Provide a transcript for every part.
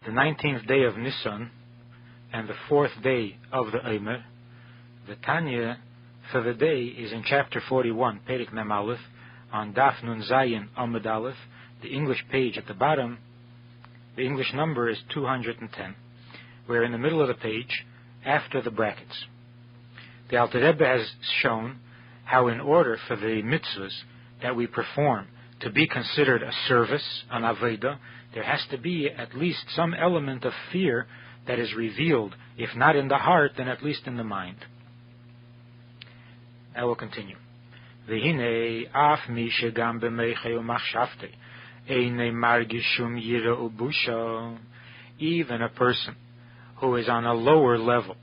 the 19th day of Nissan and the 4th day of the Omer. The Tanya for the day is in chapter 41, Perek Mem Aleph, on Daf Nun Zayin Amud Aleph. The English page at the bottom, the English number is 210. We're in the middle of the page, after the brackets. The Alter Rebbe has shown how in order for the mitzvahs that we perform to be considered a service, an avodah, there has to be at least some element of fear that is revealed, if not in the heart, then at least in the mind. I will continue. V'hinei af mi shegam b'meichei u'machshavtei einei margish shum yira u'busha. Even a person who is on a lower level,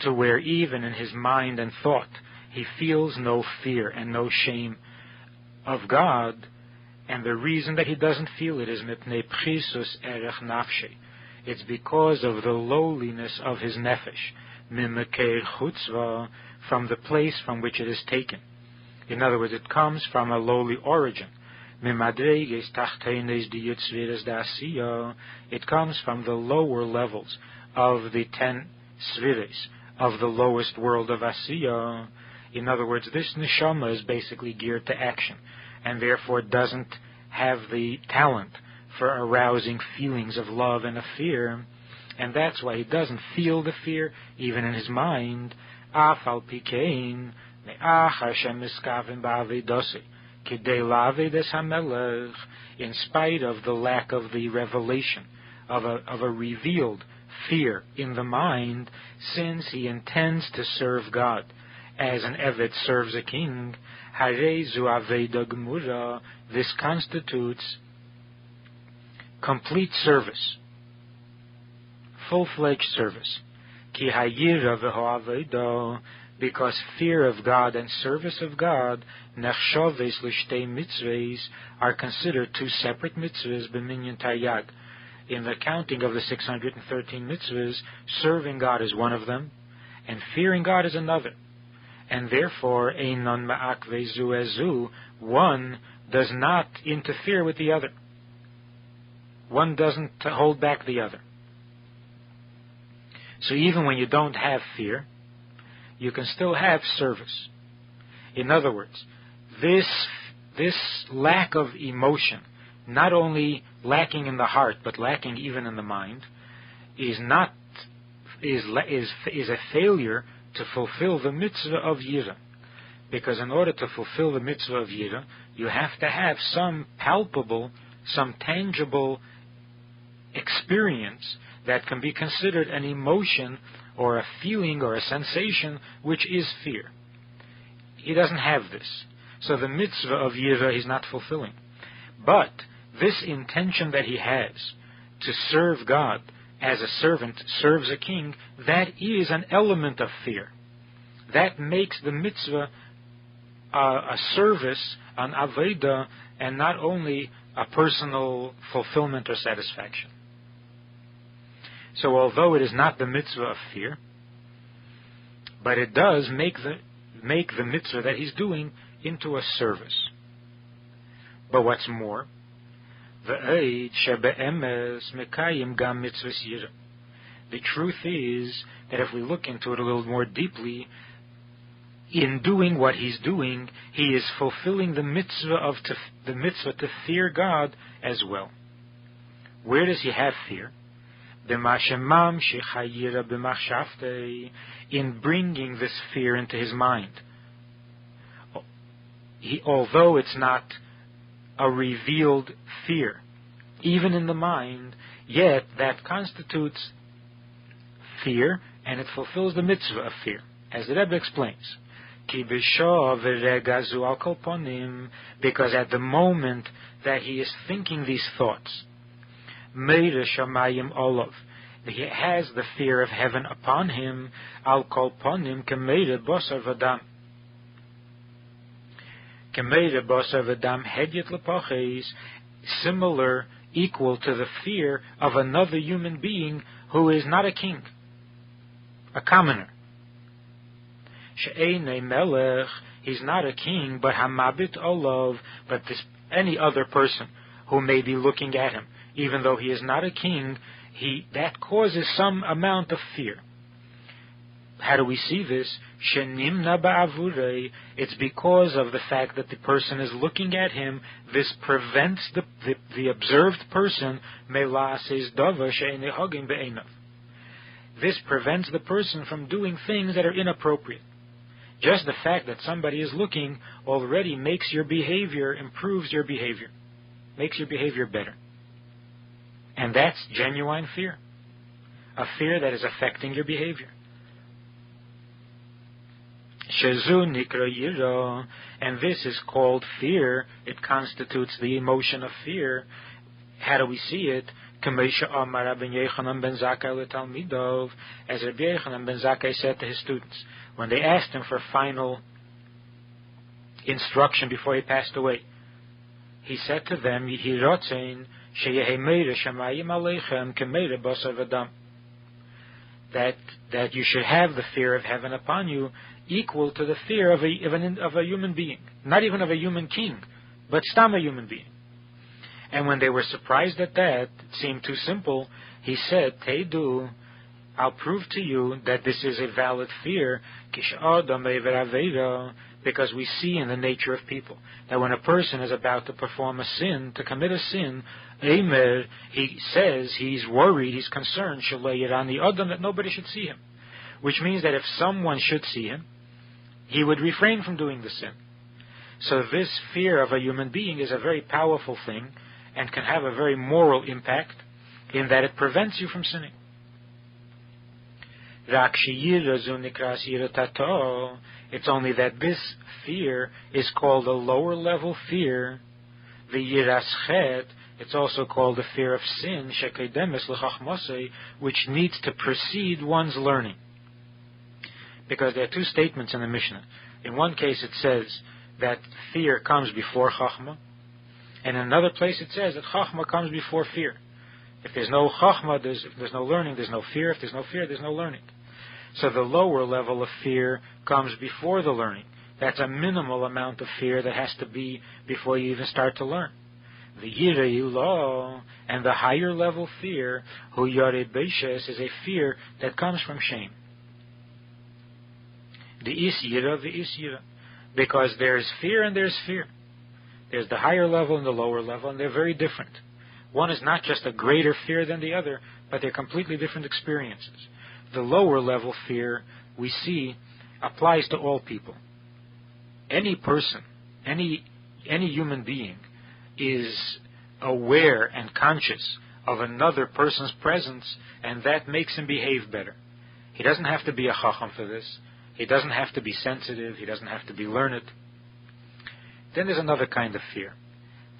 to where even in his mind and thought he feels no fear and no shame of God, and the reason that he doesn't feel it is mipnei pchisus erech nafshei. It's because of the lowliness of his nefesh, mimekeir chutzva, from the place from which it is taken. In other words, it comes from a lowly origin. Mimadreiges tachteines diyitzviras da'asiya. It comes from the lower levels of the 10 svires, of the lowest world of asiya. In other words, this neshama is basically geared to action, and therefore doesn't have the talent for arousing feelings of love and of fear, and that's why he doesn't feel the fear even in his mind. Afal pikein me'ach Hashem miskavim ba'avedose kidei la'avedes hamelech. In spite of the lack of the revelation of a revealed fear in the mind, since he intends to serve God as an eved serves a king, harei zu aveda gemura. This constitutes complete service, full-fledged service. Ki hayira v'ho aveda, because fear of God and service of God, nechshaves l'shtei mitzvahs, are considered two separate mitzvahs b'minyan taryag. In the counting of the 613 mitzvahs, serving God is one of them, and fearing God is another. And therefore, einon ma'akve zu ezu, one does not interfere with the other. One doesn't hold back the other. So even when you don't have fear, you can still have service. In other words, this lack of emotion, not only lacking in the heart, but lacking even in the mind, is a failure to fulfill the mitzvah of yira. Because in order to fulfill the mitzvah of yira, you have to have some palpable, some tangible experience that can be considered an emotion or a feeling or a sensation which is fear. He doesn't have this. So the mitzvah of yira he's not fulfilling. But this intention that he has to serve God as a servant serves a king, that is an element of fear. That makes the mitzvah a service, an avodah, and not only a personal fulfillment or satisfaction. So although it is not the mitzvah of fear, but it does make the mitzvah that he's doing into a service. But what's more, the truth is that if we look into it a little more deeply, in doing what he's doing, he is fulfilling the mitzvah to fear God as well. Where does he have fear? In bringing this fear into his mind. Although it's not a revealed fear, even in the mind, yet that constitutes fear, and it fulfills the mitzvah of fear, as the Rebbe explains. Because at the moment that he is thinking these thoughts, he has the fear of heaven upon him, al kol ponim kemeire bosar v'dam. Kemeire bosar v'dam hedyet lepoches, similar, equal to the fear of another human being who is not a king, a commoner. She'einei melech, he's not a king, but hamabit olav, but any other person who may be looking at him, even though he is not a king, that causes some amount of fear. How do we see this? Shenimna ba'avurei. It's because of the fact that the person is looking at him. This prevents the observed person mela'ases dava she'enei hagim be'einav. This prevents the person from doing things that are inappropriate. Just the fact that somebody is looking already makes your behavior, improves your behavior, makes your behavior better. And that's genuine fear. A fear that is affecting your behavior. Shezu nikra yira, and this is called fear. It constitutes the emotion of fear. How do we see it? As Rabbi Yochanan ben Zakkai said to his students, when they asked him for final instruction before he passed away, he said to them, that you should have the fear of heaven upon you equal to the fear of a human being. Not even of a human king, but stam a human being. And when they were surprised at that, it seemed too simple, he said, Teidu, I'll prove to you that this is a valid fear, because we see in the nature of people that when a person is about to perform a sin, to commit a sin, he says he's worried, he's concerned, that nobody should see him. Which means that if someone should see him, he would refrain from doing the sin. So this fear of a human being is a very powerful thing and can have a very moral impact in that it prevents you from sinning. It's only that this fear is called a lower level fear. The yiraschet, it's also called the fear of sin, which needs to precede one's learning. Because there are two statements in the Mishnah. In one case it says that fear comes before chachma, and in another place it says that chachma comes before fear. If there's no chachma, if there's no learning, there's no fear. If there's no fear, there's no learning. So the lower level of fear comes before the learning. That's a minimal amount of fear that has to be before you even start to learn. The yirei lo, and the higher level fear, hu yarei beishes, is a fear that comes from shame. The is yira, because there's fear and there's fear. There's the higher level and the lower level, and they're very different. One is not just a greater fear than the other, but they're completely different experiences. The lower level fear, we see, applies to all people. Any person, any human being is aware and conscious of another person's presence, and that makes him behave better. He doesn't have to be a chacham for this. He doesn't have to be sensitive. He doesn't have to be learned. Then there's another kind of fear.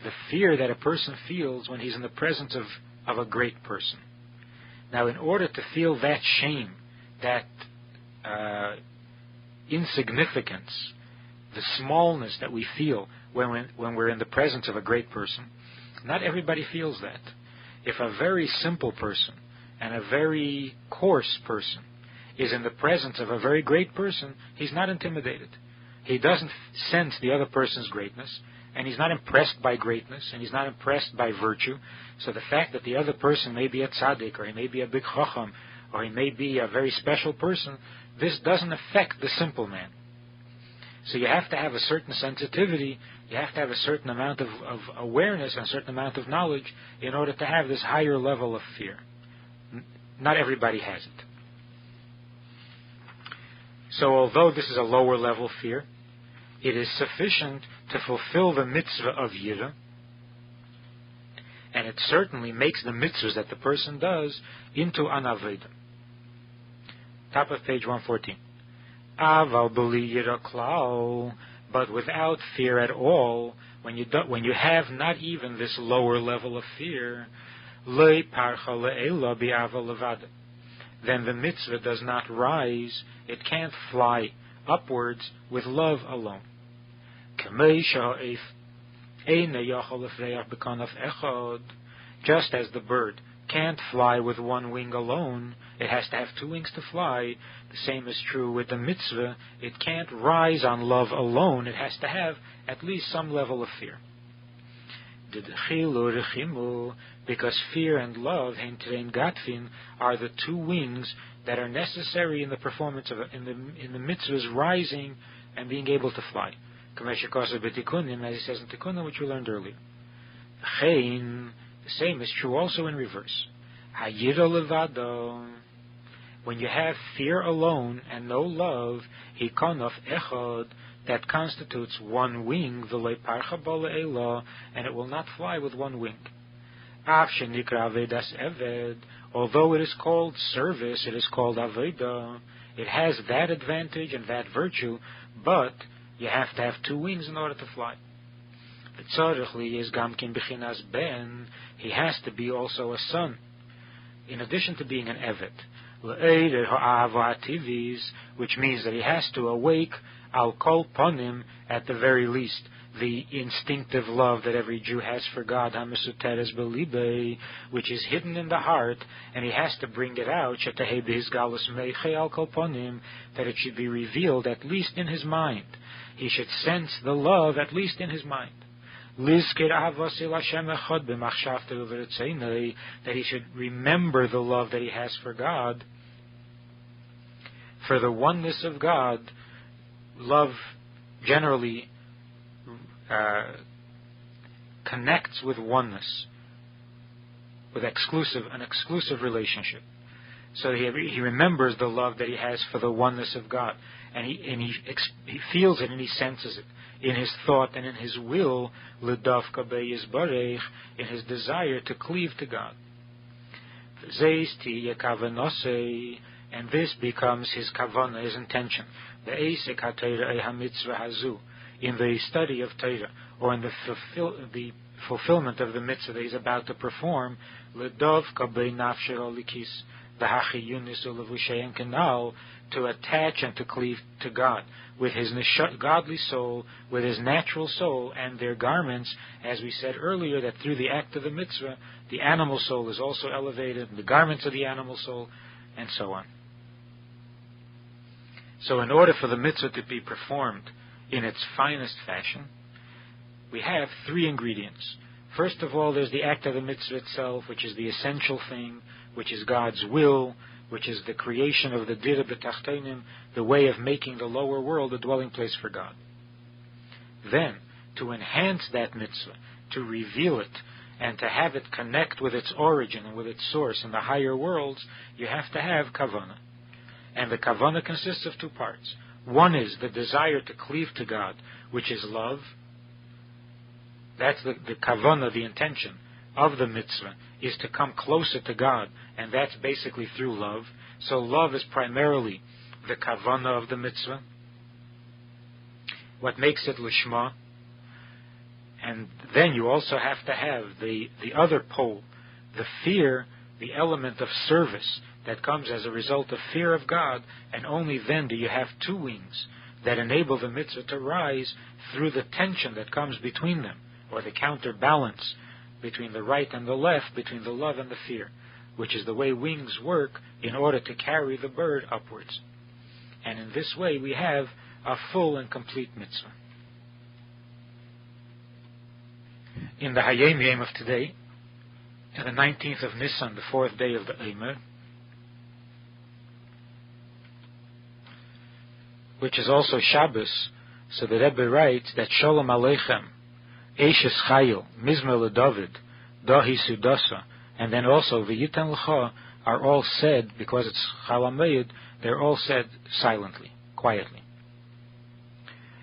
The fear that a person feels when he's in the presence of a great person. Now, in order to feel that shame, that insignificance, the smallness that we feel when we're in the presence of a great person, not everybody feels that. If a very simple person and a very coarse person is in the presence of a very great person, he's not intimidated. He doesn't sense the other person's greatness, and he's not impressed by greatness, and he's not impressed by virtue. So the fact that the other person may be a tzaddik, or he may be a big chacham, or he may be a very special person, this doesn't affect the simple man. So you have to have a certain sensitivity, you have to have a certain amount of awareness and a certain amount of knowledge in order to have this higher level of fear. Not everybody has it. So although this is a lower level fear, it is sufficient to fulfill the mitzvah of yira, and it certainly makes the mitzvahs that the person does into an aveda. Top of page 114. Aval b'li yira klal, but without fear at all, when you have not even this lower level of fear, lo parcha le'ela bi'aval levada, then the mitzvah does not rise, it can't fly upwards with love alone. Just as the bird can't fly with one wing alone, it has to have two wings to fly. The same is true with the mitzvah. It can't rise on love alone. It has to have at least some level of fear. because fear and love are the two wings that are necessary in the performance of in the mitzvah's rising and being able to fly. As he says in Tikkun, which we learned earlier. The same is true also in reverse. When you have fear alone and no love, that constitutes one wing, and it will not fly with one wing. Although it is called service, it is called aveda, it has that advantage and that virtue, but you have to have two wings in order to fly. He has to be also a son, in addition to being an evet, which means that he has to awake al kol ponim, at the very least, the instinctive love that every Jew has for God, which is hidden in the heart, and he has to bring it out, that it should be revealed at least in his mind. He should sense the love at least in his mind. That he should remember the love that he has for God, for the oneness of God. Love generally connects with oneness, with an exclusive relationship. So he remembers the love that he has for the oneness of God, and he feels it and he senses it in his thought and in his will, l'davka be'yizbarech, in his desire to cleave to God. And this becomes his kavanah, his intention. In the study of Torah, or in the fulfillment of the mitzvah that he's about to perform, to attach and to cleave to God with his godly soul, with his natural soul, and their garments, as we said earlier, that through the act of the mitzvah, the animal soul is also elevated, the garments of the animal soul, and so on. So in order for the mitzvah to be performed in its finest fashion, we have three ingredients. First of all, there's the act of the mitzvah itself, which is the essential thing, which is God's will, which is the creation of the dira b'tachtenim, the way of making the lower world a dwelling place for God. Then, to enhance that mitzvah, to reveal it, and to have it connect with its origin and with its source in the higher worlds, you have to have kavanah. And the kavanah consists of two parts. One is the desire to cleave to God, which is love. That's the kavanah, the intention of the mitzvah, is to come closer to God, and that's basically through love. So love is primarily the kavanah of the mitzvah, what makes it lishma. And then you also have to have the other pole, the fear, the element of service that comes as a result of fear of God, and only then do you have two wings that enable the mitzvah to rise through the tension that comes between them, or the counterbalance between the right and the left, between the love and the fear, which is the way wings work in order to carry the bird upwards. And in this way we have a full and complete mitzvah. In the Hayom Yom of today, on the 19th of Nissan, the fourth day of the Eimer, which is also Shabbos, so the Rebbe writes that Shalom Aleichem, Eishes Chayil, Mizmor LeDavid, Dahi Sudasa, and then also V'yiten L'cha are all said, because it's Chal HaMoed, they're all said silently, quietly.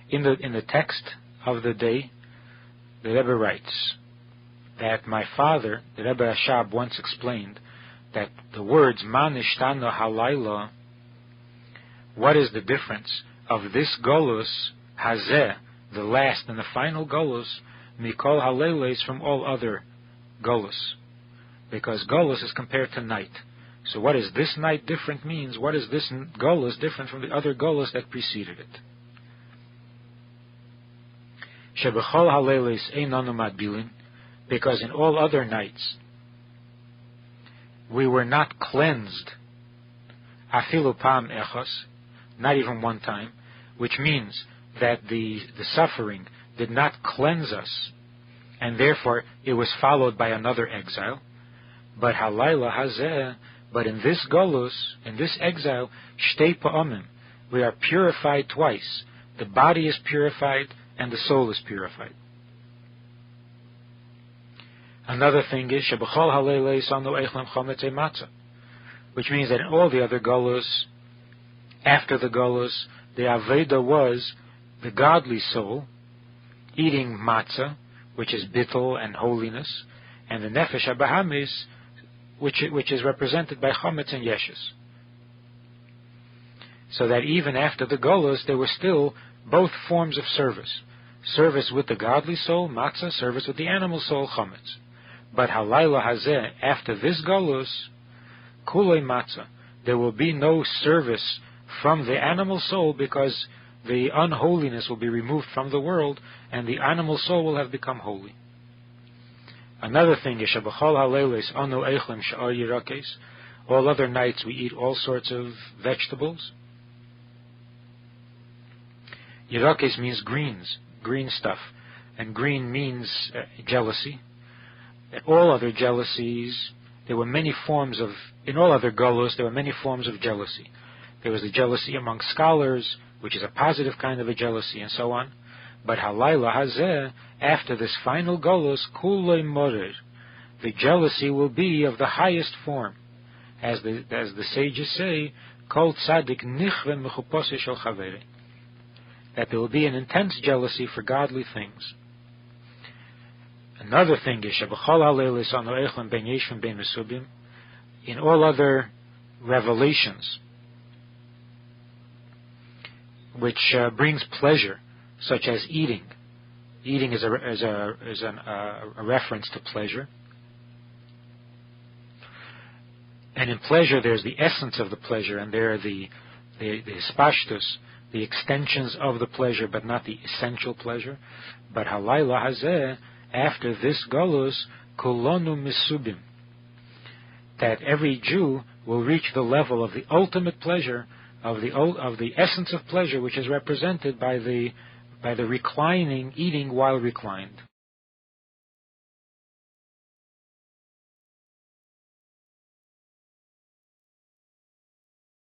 In the text of the day, the Rebbe writes that my father, the Rebbe Rashab, once explained that the words Ma Nishtana Halayla, what is the difference of this Golus Hazeh, the last and the final Golus, Mikol Haleles, from all other Golus? Because Golus is compared to night. So what is this night different means? What is this Golus different from the other Golus that preceded it? Shebechol Haleles Einanu Madbilin, because in all other nights we were not cleansed, Afilu Pam Echos, not even one time, which means that the suffering did not cleanse us and therefore it was followed by another exile. But halayla hazeh, but in this golus, in this exile, shtei pa'amim, we are purified twice. The body is purified and the soul is purified. Another thing is shebachol halayla sanu eichlem chometz matzah, which means that in all the other golus, after the golus, the aveda was the godly soul eating matzah, which is bittul and holiness, and the nefesh habahamis, which is represented by chometz and yeshus. So that even after the golus, there were still both forms of service. Service with the godly soul, matzah, service with the animal soul, chometz. But halayla hazeh, after this golus, kulei matzah, there will be no service from the animal soul because the unholiness will be removed from the world and the animal soul will have become holy. Another thing is shabachol haleles anu eichlem sha'ar yirakes. All other nights we eat all sorts of vegetables. Yirakes means greens, green stuff, and green means jealousy. All other jealousies, there were many forms of, in all other galus, there were many forms of jealousy. There was the jealousy among scholars, which is a positive kind of a jealousy, and so on. But halayla hazeh, after this final galus, kulei morer, the jealousy will be of the highest form. As the sages say, kol tzadik nichve mechupose shel chavere, that there will be an intense jealousy for godly things. Another thing is shebachol halelis anu eichlem ben yeshvim ben mesubim, in all other revelations which brings pleasure, such as eating. Eating is a reference to pleasure. And in pleasure, there's the essence of the pleasure, and there are the hispashtus, the extensions of the pleasure, but not the essential pleasure. But halayla hazeh, after this galus, kulonu misubim, that every Jew will reach the level of the ultimate pleasure, of the essence of pleasure, which is represented by the reclining, eating while reclined.